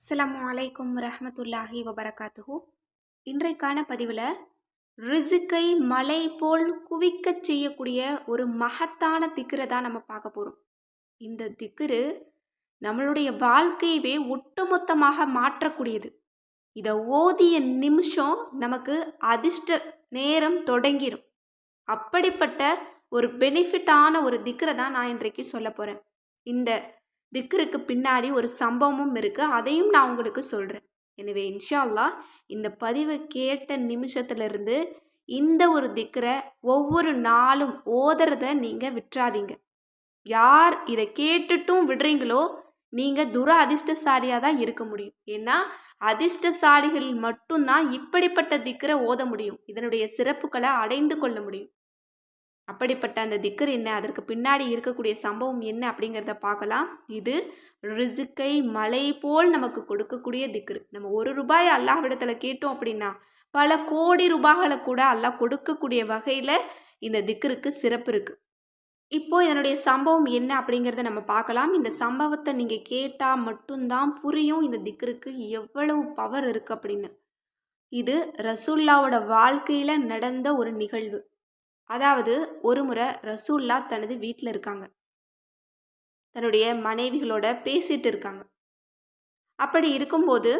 அஸ்ஸலாமு அலைக்கும் வரஹ்மத்துல்லாஹி வபரகாத்துஹு. இன்றைக்கான பதிவில் ரிசுக்கை மலை போல் குவிக்கச் செய்யக்கூடிய ஒரு மகத்தான திக்ரை தான் நம்ம பார்க்க போகிறோம். இந்த திக்ரு நம்மளுடைய வாழ்க்கையவே ஒட்டுமொத்தமாக மாற்றக்கூடியது. இதை ஓதிய நிமிஷம் நமக்கு அதிர்ஷ்ட நேரம் தொடங்கிடும். அப்படிப்பட்ட ஒரு பெனிஃபிட்டான ஒரு திக்ரை தான் நான் இன்றைக்கு சொல்ல போகிறேன். இந்த திக்ருக்கு பின்னாடி ஒரு சம்பவமும் இருக்குது, அதையும் நான் உங்களுக்கு சொல்கிறேன். எனவே இன்ஷா அல்லாஹ் இந்த பதிவை கேட்ட நிமிஷத்துலேருந்து இந்த ஒரு திக்ரை ஒவ்வொரு நாளும் ஓதுறத நீங்கள் விட்டுறாதீங்க. யார் இதை கேட்டுட்டும் விடுறீங்களோ நீங்கள் துர அதிர்ஷ்டசாலியாக தான் இருக்க முடியும். ஏன்னா அதிர்ஷ்டசாலிகள் மட்டும்தான் இப்படிப்பட்ட திக்ரை ஓத முடியும், இதனுடைய சிறப்புகளை அடைந்து கொள்ள முடியும். அப்படிப்பட்ட அந்த திக்ர் என்ன, அதற்கு பின்னாடி இருக்கக்கூடிய சம்பவம் என்ன அப்படிங்கிறத பார்க்கலாம். இது ரிசுக்கை மலை போல் நமக்கு கொடுக்கக்கூடிய திக்ரு. நம்ம ₹1 அல்லாஹ்விடத்தில் கேட்டோம் அப்படின்னா பல கோடி ரூபாய்களை கூட அல்லாஹ் கொடுக்கக்கூடிய வகையில் இந்த திக்ருக்கு சிறப்பு இருக்குது. இப்போது இதனுடைய சம்பவம் என்ன அப்படிங்கிறத நம்ம பார்க்கலாம். இந்த சம்பவத்தை நீங்கள் கேட்டால் மட்டும்தான் புரியும் இந்த திக்ருக்கு எவ்வளவு பவர் இருக்குது அப்படின்னு. இது ரசூல்லாவோட வாழ்க்கையில் நடந்த ஒரு நிகழ்வு. அதாவது ஒரு முறை ரசூல்லா தனது வீட்டில் இருக்காங்க, தன்னுடைய மனைவிகளோட பேசிட்டு இருக்காங்க. அப்படி இருக்கும்போது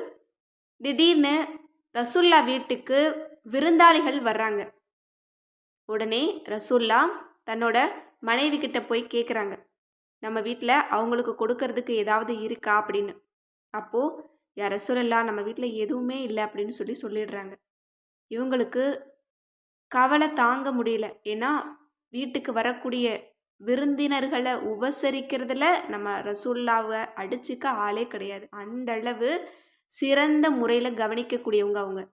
திடீர்னு ரசூல்லா வீட்டுக்கு விருந்தாளிகள் வர்றாங்க. உடனே ரசூல்லா தன்னோட மனைவி கிட்ட போய் கேட்குறாங்க, நம்ம வீட்டில் அவங்களுக்கு கொடுக்கறதுக்கு ஏதாவது இருக்கா அப்படின்னு. அப்போது யார் ரசூலல்லா, நம்ம வீட்டில் எதுவுமே இல்லை அப்படின்னு சொல்லிடுறாங்க. இவங்களுக்கு கவலை தாங்க முடியல. ஏன்னா வீட்டுக்கு வரக்கூடிய விருந்தினர்களை உபசரிக்கிறதுல நம்ம ரசூல்லாவை அடிச்சுக்க ஆளே கிடையாது. அந்த அளவு சிறந்த முறையில் கவனிக்கக்கூடியவங்க அவங்க.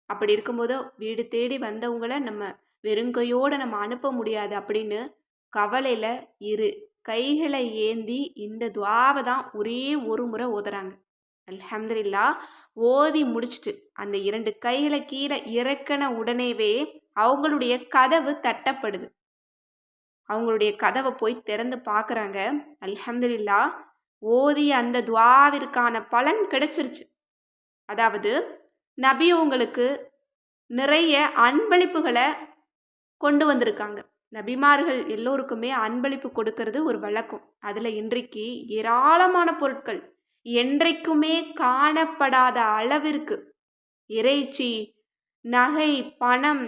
அப்படி இருக்கும்போது வீடு தேடி வந்தவங்கள நம்ம வெறுங்கையோடு நம்ம அனுப்ப முடியாது அப்படின்னு கவலையில் இரு கைகளை ஏந்தி இந்த துவாவை தான் ஒரே ஒரு முறை ஓதுறாங்க. அல்ஹம்துலில்லாஹ் ஓதி முடிச்சுட்டு அந்த 2 கைகளை கீழே இறக்கின உடனேவே அவங்களுடைய கதவு தட்டப்படுது. அவங்களுடைய கதவை போய் திறந்து பார்க்குறாங்க. அல்ஹம்துலில்லாஹ் ஓதிய அந்த துவாவிற்கான பலன் கிடைச்சிருச்சு. அதாவது நபி உங்களுக்கு நிறைய அன்பளிப்புகளை கொண்டு வந்திருக்காங்க. நபிமார்கள் எல்லோருக்குமே அன்பளிப்பு கொடுக்கறது ஒரு வழக்கம். அதில் இன்றைக்கு ஏராளமான பொருட்கள், என்றைக்குமே காணப்படாத அளவிற்கு இறைச்சி, நகை, பணம்,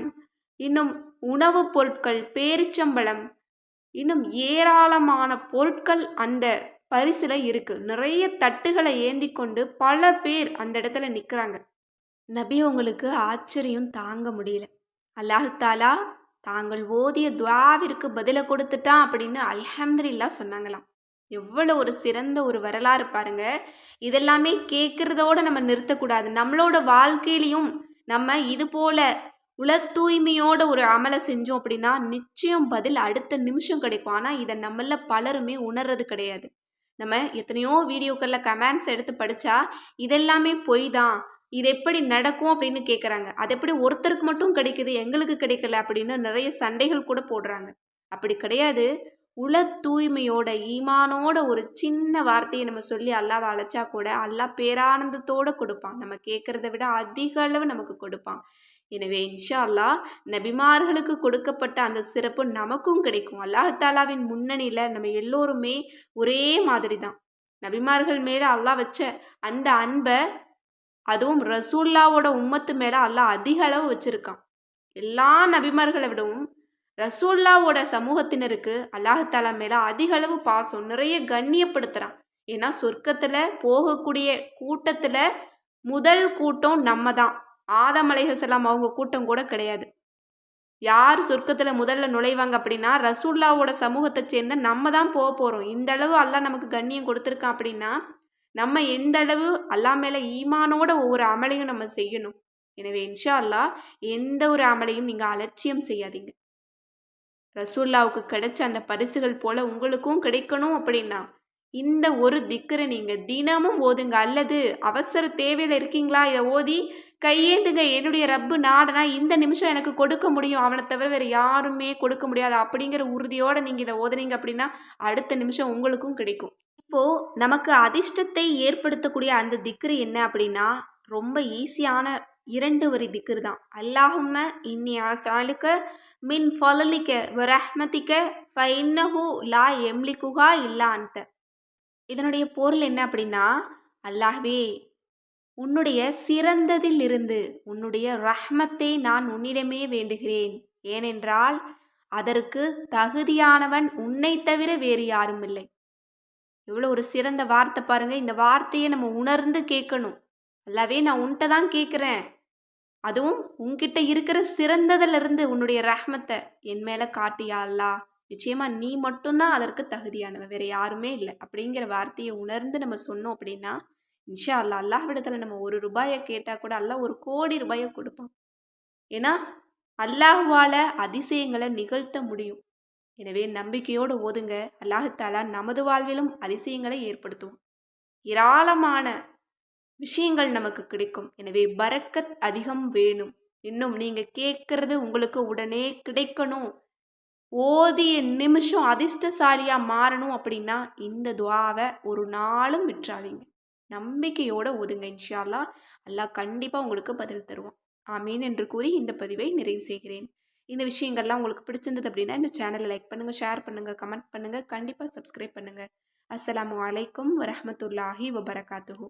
இன்னும் உணவுப் பொருட்கள், பேரிச்சம்பழம், இன்னும் ஏராளமான பொருட்கள் அந்த பரிசில் இருக்குது. நிறைய தட்டுகளை ஏந்தி கொண்டு பல பேர் அந்த இடத்துல நிற்கிறாங்க. நபி உங்களுக்கு ஆச்சரியம் தாங்க முடியல. அல்லாஹ் தாலா தாங்கள் ஓதிய துவாவிற்கு பதிலை கொடுத்துட்டான் அப்படின்னு அல்ஹம்துலில்லாஹ் சொன்னாங்களாம். எவ்வளோ ஒரு சிறந்த ஒரு வரலாறு பாருங்க. இதெல்லாமே கேட்குறதோடு நம்ம நிறுத்தக்கூடாது. நம்மளோட வாழ்க்கையிலையும் நம்ம இது போல உள தூய்மையோட ஒரு அமலை செஞ்சோம் அப்படின்னா நிச்சயம் பதில் அடுத்த நிமிஷம் கிடைக்கும். ஆனால் இதை நம்மள பலருமே உணர்றது கிடையாது. நம்ம எத்தனையோ வீடியோக்களில் கமெண்ட்ஸ் எடுத்து படித்தா இதெல்லாமே பொய் தான், இது எப்படி நடக்கும் அப்படின்னு கேட்குறாங்க. அது எப்படி ஒருத்தருக்கு மட்டும் கிடைக்குது, எங்களுக்கு கிடைக்கல அப்படின்னு நிறைய சண்டைகள் கூட போடுறாங்க. அப்படி கிடையாது. உள தூய்மையோட ஈமானோட ஒரு சின்ன வார்த்தையை நம்ம சொல்லி அல்லாவை அழைச்சா கூட அல்லாஹ் பேரானந்தத்தோடு கொடுப்பான். நம்ம கேட்குறத விட அதிக அளவு நமக்கு கொடுப்பான். எனவே இன்ஷா அல்லாஹ் நபிமார்களுக்கு கொடுக்கப்பட்ட அந்த சிறப்பு நமக்கும் கிடைக்கும். அல்லாஹ் தாலாவின் முன்னணியில் நம்ம எல்லோருமே ஒரே மாதிரி தான். நபிமார்கள் மேலே அல்லாஹ் வச்ச அந்த அன்பை, அதுவும் ரசூல்லாவோட உம்மத்து மேலே அல்லாஹ் அதிக அளவு வச்சுருக்கான். எல்லா நபிமார்களை விடவும் ரசூல்லாவோட சமூகத்தினருக்கு அல்லாஹாலா மேலே அதிக அளவு பாசம், நிறைய கண்ணியப்படுத்துகிறான். ஏன்னா சொர்க்கத்தில் போகக்கூடிய கூட்டத்தில் முதல் கூட்டம் நம்ம தான். ஆதம் அலைஹிஸ்ஸலாம் அவங்க கூட்டம் கூட கிடையாது. யார் சொர்க்கத்தில் முதல்ல நுழைவாங்க அப்படின்னா ரசூல்லாவோட சமூகத்தை சேர்ந்த நம்ம தான் போக போகிறோம். இந்த அளவு அல்லாஹ் நமக்கு கண்ணியம் கொடுத்துருக்கான் அப்படின்னா நம்ம எந்த அளவு அல்லாஹ் மேலே ஈமானோட ஒவ்வொரு அமலையும் நம்ம செய்யணும். எனவே இன்ஷா அல்லாஹ் எந்த ஒரு அமலையும் நீங்கள் அலட்சியம் செய்யாதீங்க. ரசூல்லாவுக்கு கிடைச்ச அந்த பரிசுகள் போல் உங்களுக்கும் கிடைக்கணும் அப்படின்னா இந்த ஒரு திக்ரை நீங்கள் தினமும் ஓதுங்க. அல்லது அவசர தேவையில் இருக்கீங்களா, இதை ஓதி கையேந்துங்க. என்னுடைய ரப்பு நாடனா இந்த நிமிஷம் எனக்கு கொடுக்க முடியும், அவனை தவிர வேறு யாருமே கொடுக்க முடியாது அப்படிங்கிற உறுதியோடு நீங்கள் இதை ஓதுனீங்க அப்படின்னா அடுத்த நிமிஷம் உங்களுக்கும் கிடைக்கும். இப்போ நமக்கு அதிர்ஷ்டத்தை ஏற்படுத்தக்கூடிய அந்த திக்ரு என்ன அப்படின்னா ரொம்ப ஈஸியான 2 வரி திக்ரு தான். அல்லாஹும்ம இன்னி அஸ்அலுக மின் ஃபலலிக வ ரஹ்மதிக ஃப இன்னஹு லா யம்லிகுஹா இல்லா அன்த. இதனுடைய பொருள் என்ன அப்படின்னா, அல்லாஹ்வே உன்னுடைய சிறந்ததிலிருந்து உன்னுடைய ரஹ்மத்தை நான் உன்னிடமே வேண்டுகிறேன். ஏனென்றால் அதற்கு தகுதியானவன் உன்னைத் தவிர வேறு யாரும் இல்லை. எவ்வளோ ஒரு சிறந்த வார்த்தை பாருங்க. இந்த வார்த்தையை நம்ம உணர்ந்து கேட்கணும். அல்லாவே நான் உன்கிட்ட தான் கேட்குறேன். அதுவும் உன்கிட்ட இருக்கிற சிறந்ததிலிருந்து உன்னுடைய ரஹ்மத்தை என் மேலே காட்டியா அல்லாஹ். நிச்சயமா நீ மட்டும்தான் அதற்கு தகுதியானவன், வேற யாருமே இல்லை அப்படிங்கிற வார்த்தையை உணர்ந்து நம்ம சொன்னோம் அப்படின்னா இன்ஷா அல்லாஹ் அல்லாஹ்விடத்துல நம்ம 1 ரூபாயை கேட்டால் கூட அல்லாஹ் 1 கோடி ரூபாயை கொடுப்பான். ஏன்னா அல்லாஹ்வால அதிசயங்களை நிகழ்த்த முடியும். எனவே நம்பிக்கையோடு ஓதுங்க. அல்லாஹ் தஆலா நமது வாழ்விலும் அதிசயங்களை ஏற்படுத்தும். ஏராளமான விஷயங்கள் நமக்கு கிடைக்கும். எனவே பரக்கத் அதிகம் வேணும். இன்னும் நீங்க கேட்கறது உங்களுக்கு உடனே கிடைக்கணும், ஓதிய நிமிஷம் அதிர்ஷ்டசாலியா மாறணும் அப்படின்னா இந்த துஆவை ஒரு நாளும் விட்டுறாதீங்க. நம்பிக்கையோட ஓதுங்க. இன்ஷா அல்லாஹ் அல்லாஹ் கண்டிப்பா உங்களுக்கு பதில் தருவான். ஆமீன் என்று கூறி இந்த பதிவை நிறைவு செய்கிறேன். இந்த விஷயங்கள்லாம் உங்களுக்கு பிடிச்சிருந்தது அப்படின்னா இந்த சேனலை லைக் பண்ணுங்க, ஷேர் பண்ணுங்க, கமெண்ட் பண்ணுங்க, கண்டிப்பா சப்ஸ்கிரைப் பண்ணுங்க. அஸ்ஸலாமு அலைக்கும் வரஹ்மத்துல்லாஹி வபரகாத்துஹு.